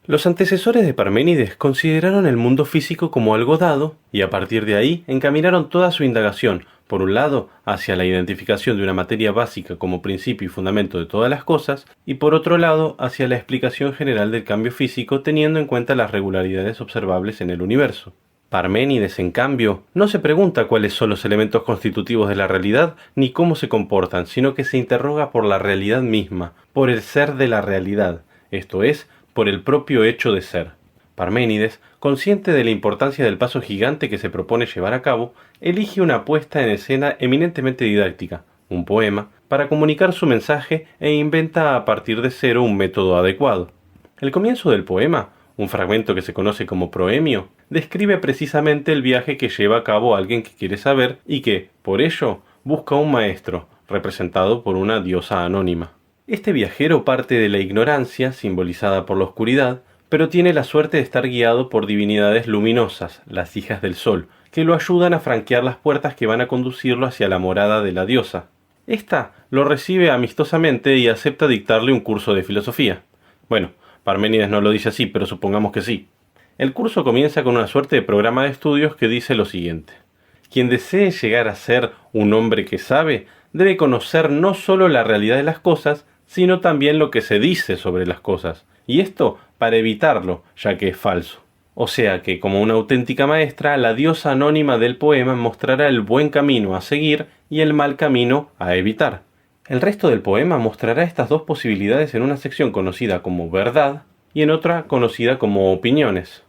Los antecesores de Parménides consideraron el mundo físico como algo dado y a partir de ahí encaminaron toda su indagación, por un lado, hacia la identificación de una materia básica como principio y fundamento de todas las cosas, y por otro lado, hacia la explicación general del cambio físico teniendo en cuenta las regularidades observables en el universo. Parménides, en cambio, no se pregunta cuáles son los elementos constitutivos de la realidad ni cómo se comportan, sino que se interroga por la realidad misma, por el ser de la realidad, esto es, por el propio hecho de ser. Parménides, consciente de la importancia del paso gigante que se propone llevar a cabo, elige una puesta en escena eminentemente didáctica, un poema, para comunicar su mensaje e inventa a partir de cero un método adecuado. El comienzo del poema, un fragmento que se conoce como proemio, describe precisamente el viaje que lleva a cabo alguien que quiere saber y que, por ello, busca un maestro, representado por una diosa anónima. Este viajero parte de la ignorancia, simbolizada por la oscuridad, pero tiene la suerte de estar guiado por divinidades luminosas, las hijas del sol, que lo ayudan a franquear las puertas que van a conducirlo hacia la morada de la diosa. Esta lo recibe amistosamente y acepta dictarle un curso de filosofía. Bueno, Parménides no lo dice así, pero supongamos que sí. El curso comienza con una suerte de programa de estudios que dice lo siguiente. Quien desee llegar a ser un hombre que sabe, debe conocer no solo la realidad de las cosas, sino también lo que se dice sobre las cosas, y esto para evitarlo, ya que es falso. O sea que, como una auténtica maestra, la diosa anónima del poema mostrará el buen camino a seguir y el mal camino a evitar. El resto del poema mostrará estas dos posibilidades en una sección conocida como verdad y en otra conocida como opiniones.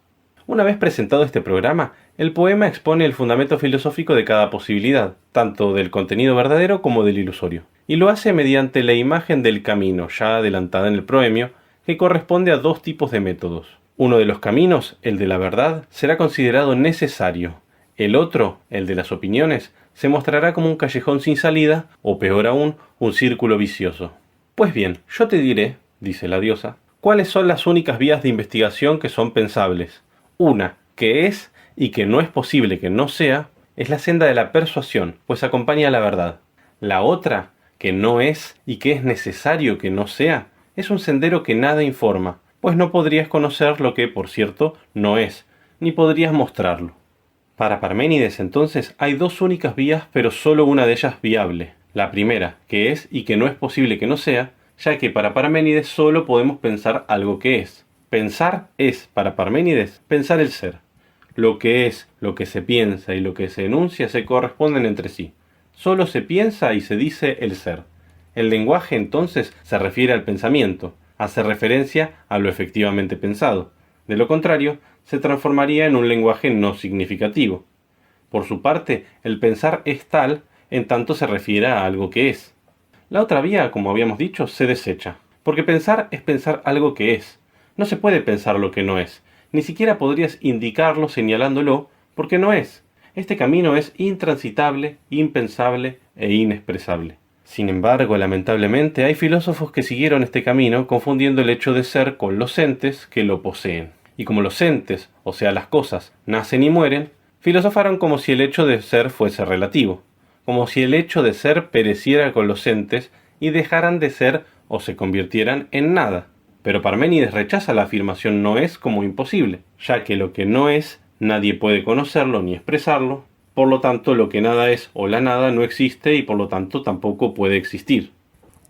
Una vez presentado este programa, el poema expone el fundamento filosófico de cada posibilidad, tanto del contenido verdadero como del ilusorio, y lo hace mediante la imagen del camino, ya adelantada en el proemio, que corresponde a dos tipos de métodos. Uno de los caminos, el de la verdad, será considerado necesario. El otro, el de las opiniones, se mostrará como un callejón sin salida, o peor aún, un círculo vicioso. Pues bien, yo te diré, dice la diosa, cuáles son las únicas vías de investigación que son pensables. Una, que es y que no es posible que no sea, es la senda de la persuasión, pues acompaña a la verdad. La otra, que no es y que es necesario que no sea, es un sendero que nada informa, pues no podrías conocer lo que, por cierto, no es, ni podrías mostrarlo. Para Parménides, entonces, hay dos únicas vías, pero solo una de ellas viable. La primera, que es y que no es posible que no sea, ya que para Parménides solo podemos pensar algo que es. Pensar es, para Parménides, pensar el ser. Lo que es, lo que se piensa y lo que se enuncia se corresponden entre sí. Solo se piensa y se dice el ser. El lenguaje, entonces, se refiere al pensamiento, hace referencia a lo efectivamente pensado. De lo contrario, se transformaría en un lenguaje no significativo. Por su parte, el pensar es tal en tanto se refiere a algo que es. La otra vía, como habíamos dicho, se desecha, porque pensar es pensar algo que es. No se puede pensar lo que no es, ni siquiera podrías indicarlo señalándolo, porque no es. Este camino es intransitable, impensable e inexpresable. Sin embargo, lamentablemente, hay filósofos que siguieron este camino confundiendo el hecho de ser con los entes que lo poseen. Y como los entes, o sea las cosas, nacen y mueren, filosofaron como si el hecho de ser fuese relativo, como si el hecho de ser pereciera con los entes y dejaran de ser o se convirtieran en nada. Pero Parménides rechaza la afirmación no es como imposible, ya que lo que no es, nadie puede conocerlo ni expresarlo, por lo tanto lo que nada es o la nada no existe y por lo tanto tampoco puede existir.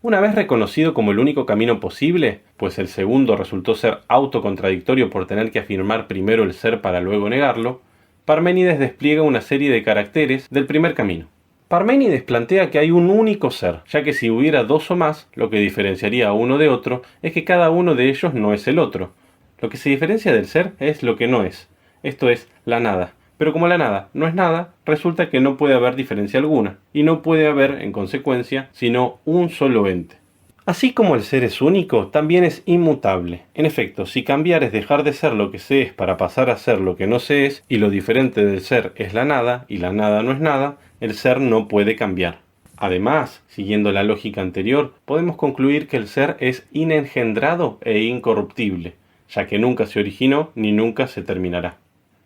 Una vez reconocido como el único camino posible, pues el segundo resultó ser autocontradictorio por tener que afirmar primero el ser para luego negarlo, Parménides despliega una serie de caracteres del primer camino. Parménides plantea que hay un único ser, ya que si hubiera dos o más, lo que diferenciaría a uno de otro es que cada uno de ellos no es el otro. Lo que se diferencia del ser es lo que no es, esto es, la nada. Pero como la nada no es nada, resulta que no puede haber diferencia alguna, y no puede haber, en consecuencia, sino un solo ente. Así como el ser es único, también es inmutable. En efecto, si cambiar es dejar de ser lo que se es para pasar a ser lo que no se es, y lo diferente del ser es la nada, y la nada no es nada, el ser no puede cambiar. Además, siguiendo la lógica anterior, podemos concluir que el ser es inengendrado e incorruptible, ya que nunca se originó ni nunca se terminará.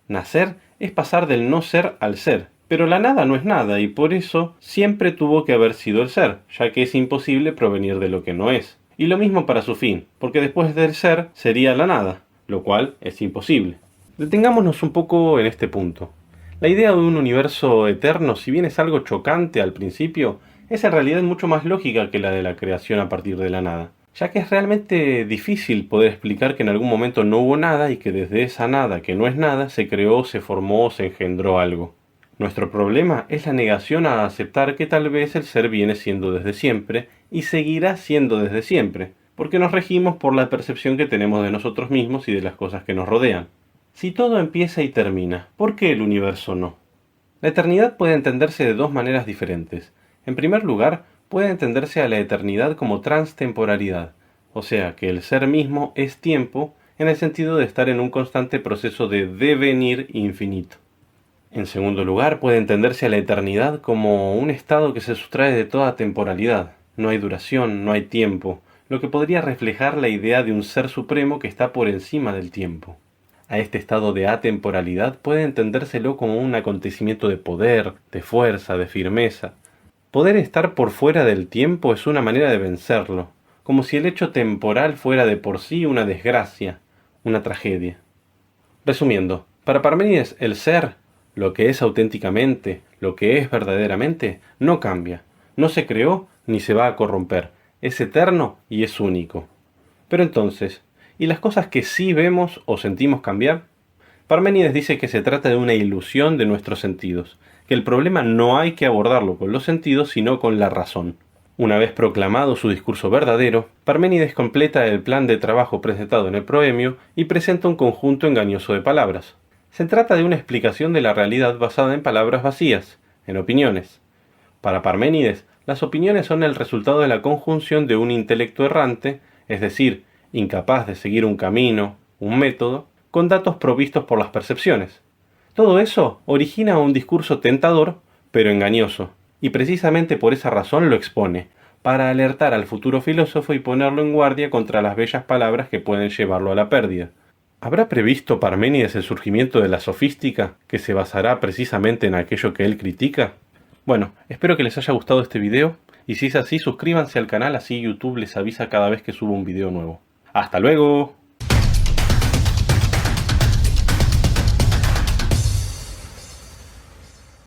Nacer es pasar del no ser al ser, pero la nada no es nada y por eso siempre tuvo que haber sido el ser, ya que es imposible provenir de lo que no es. Y lo mismo para su fin, porque después del ser sería la nada. lo cual es imposible. Detengámonos un poco en este punto. La idea de un universo eterno, si bien es algo chocante al principio, es en realidad mucho más lógica que la de la creación a partir de la nada, ya que es realmente difícil poder explicar que en algún momento no hubo nada y que desde esa nada, que no es nada, se creó, se formó o se engendró algo. Nuestro problema es la negación a aceptar que tal vez el ser viene siendo desde siempre y seguirá siendo desde siempre, porque nos regimos por la percepción que tenemos de nosotros mismos y de las cosas que nos rodean. Si todo empieza y termina, ¿por qué el universo no? La eternidad puede entenderse de dos maneras diferentes. En primer lugar, puede entenderse a la eternidad como transtemporalidad, o sea, que el ser mismo es tiempo en el sentido de estar en un constante proceso de devenir infinito. En segundo lugar, puede entenderse a la eternidad como un estado que se sustrae de toda temporalidad. No hay duración, no hay tiempo, lo que podría reflejar la idea de un ser supremo que está por encima del tiempo. A este estado de atemporalidad puede entendérselo como un acontecimiento de poder, de fuerza, de firmeza. Poder estar por fuera del tiempo es una manera de vencerlo, como si el hecho temporal fuera de por sí una desgracia, una tragedia. Resumiendo, para Parménides el ser, lo que es auténticamente, lo que es verdaderamente, no cambia, no se creó ni se va a corromper, es eterno y es único. Pero entonces, ¿y las cosas que sí vemos o sentimos cambiar? Parménides dice que se trata de una ilusión de nuestros sentidos, que el problema no hay que abordarlo con los sentidos sino con la razón. Una vez proclamado su discurso verdadero, Parménides completa el plan de trabajo presentado en el proemio y presenta un conjunto engañoso de palabras. Se trata de una explicación de la realidad basada en palabras vacías, en opiniones. Para Parménides, las opiniones son el resultado de la conjunción de un intelecto errante, es decir, incapaz de seguir un camino, un método, con datos provistos por las percepciones. Todo eso origina un discurso tentador, pero engañoso, y precisamente por esa razón lo expone, para alertar al futuro filósofo y ponerlo en guardia contra las bellas palabras que pueden llevarlo a la pérdida. ¿Habrá previsto Parménides el surgimiento de la sofística, que se basará precisamente en aquello que él critica? Bueno, espero que les haya gustado este video, y si es así, suscríbanse al canal, así YouTube les avisa cada vez que subo un video nuevo. ¡Hasta luego!